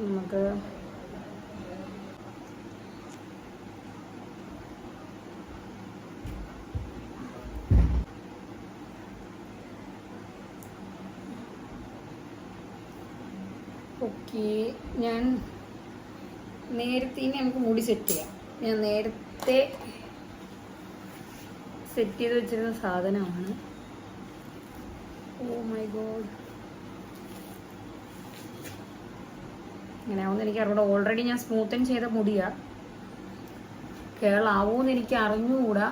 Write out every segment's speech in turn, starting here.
നമുക്ക് ഓക്കെ, ഞാൻ നേരത്തെ ഇനി നമുക്ക് മുടി സെറ്റ് ചെയ്യാം. ഞാൻ നേരത്തെ സെറ്റ് ചെയ്ത് വെച്ചിരുന്ന സാധനമാണ്. ഓ മൈ ഗോഡ്, ഇങ്ങനെ ആവുമെന്ന് എനിക്ക് അറിഞ്ഞൂടാ. ഓൾറെഡി ഞാൻ സ്മൂത്തൻ ചെയ്ത മുടിയാ. കേളാവൂന്ന് എനിക്ക് അറിഞ്ഞുകൂടാ.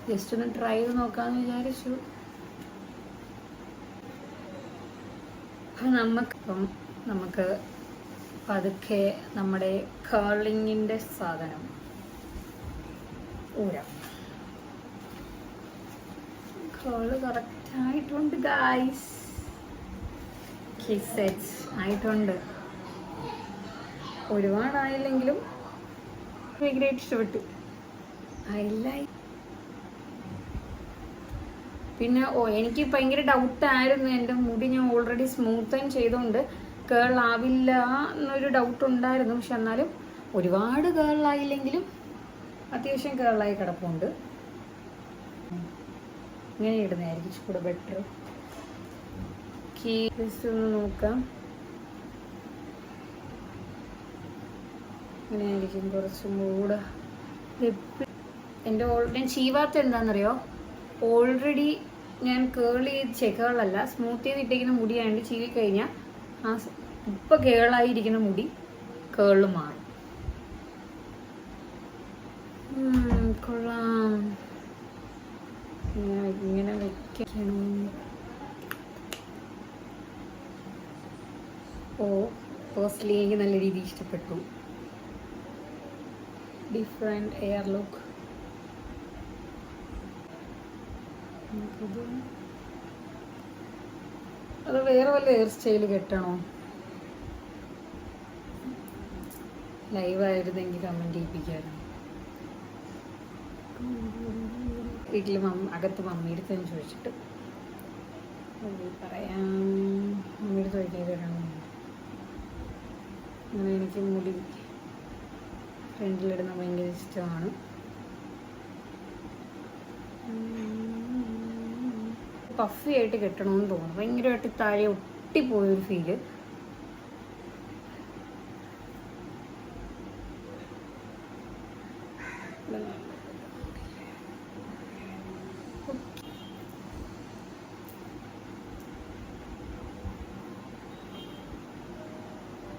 ജസ്റ്റ് ഒന്ന് ട്രൈ ചെയ്ത് നോക്കാമെന്ന് വിചാരിച്ചു. നമുക്ക് പതുക്കെ നമ്മുടെ കേളിങ്ങിൻ്റെ സാധനം ഊരാം. കേള് കറക്റ്റ് ആയിട്ടുണ്ട് ഗായ്സ്. സെറ്റ് ആയിട്ടുണ്ട്. ഒരുപാടായില്ലെങ്കിലും ഭയങ്കരമായിട്ട് ഇഷ്ടപ്പെട്ടു. I like. പിന്നെ എനിക്ക് ഭയങ്കര ഡൗട്ടായിരുന്നു, എൻ്റെ മുടി ഞാൻ ഓൾറെഡി സ്മൂത്തൻ ചെയ്തുകൊണ്ട് കേളാവില്ല എന്നൊരു ഡൗട്ട് ഉണ്ടായിരുന്നു. പക്ഷെ എന്നാലും ഒരുപാട് കേളായില്ലെങ്കിലും അത്യാവശ്യം കേളായി കിടപ്പുണ്ട്. ഇങ്ങനെ ഇടുന്നതായിരിക്കും ഇച്ചിരി ബെറ്റർ. ജസ്റ്റ് ഒന്ന് നോക്കാം. ഇങ്ങനെയായിരിക്കും കുറച്ചും കൂടെ. എൻ്റെ ഞാൻ ചീവാത്ത എന്താണെന്നറിയോ, ഓൾറെഡി ഞാൻ കേളല്ല സ്മൂത്ത് ചെയ്തിട്ടിരിക്കുന്ന മുടിയായതുകൊണ്ട് ചീവി കഴിഞ്ഞാൽ ആ ഇപ്പം കേളായിരിക്കുന്ന മുടി കേള് മാറും. കൊള്ളാം. ഇങ്ങനെ വെക്കണം. ഓ പേഴ്സണലി എനിക്ക് നല്ല രീതിയിൽ ഇഷ്ടപ്പെട്ടു. Different air look. അത് വേറെ വല്ല ഹെയർ സ്റ്റൈല് കെട്ടണോ? ലൈവായിരുന്നെങ്കിൽ കമൻറ്റ് ചെയ്യിപ്പിക്കായിരുന്നു. വീട്ടിൽ അകത്ത് മമ്മിയുടെ അടുത്ത് ചോദിച്ചിട്ട് പറയാം. മമ്മിയുടെ അടുത്ത് ചോദിക്കാൻ തരണം. അങ്ങനെ എനിക്ക് മുടി ഫ്രണ്ടിലിടുന്ന ഭയങ്കര ഇഷ്ടമാണ്. പഫി ആയിട്ട് കെട്ടണമെന്ന് തോന്നുന്നു. ഭയങ്കരമായിട്ട് താഴെ ഒട്ടിപ്പോയൊരു ഫീല്.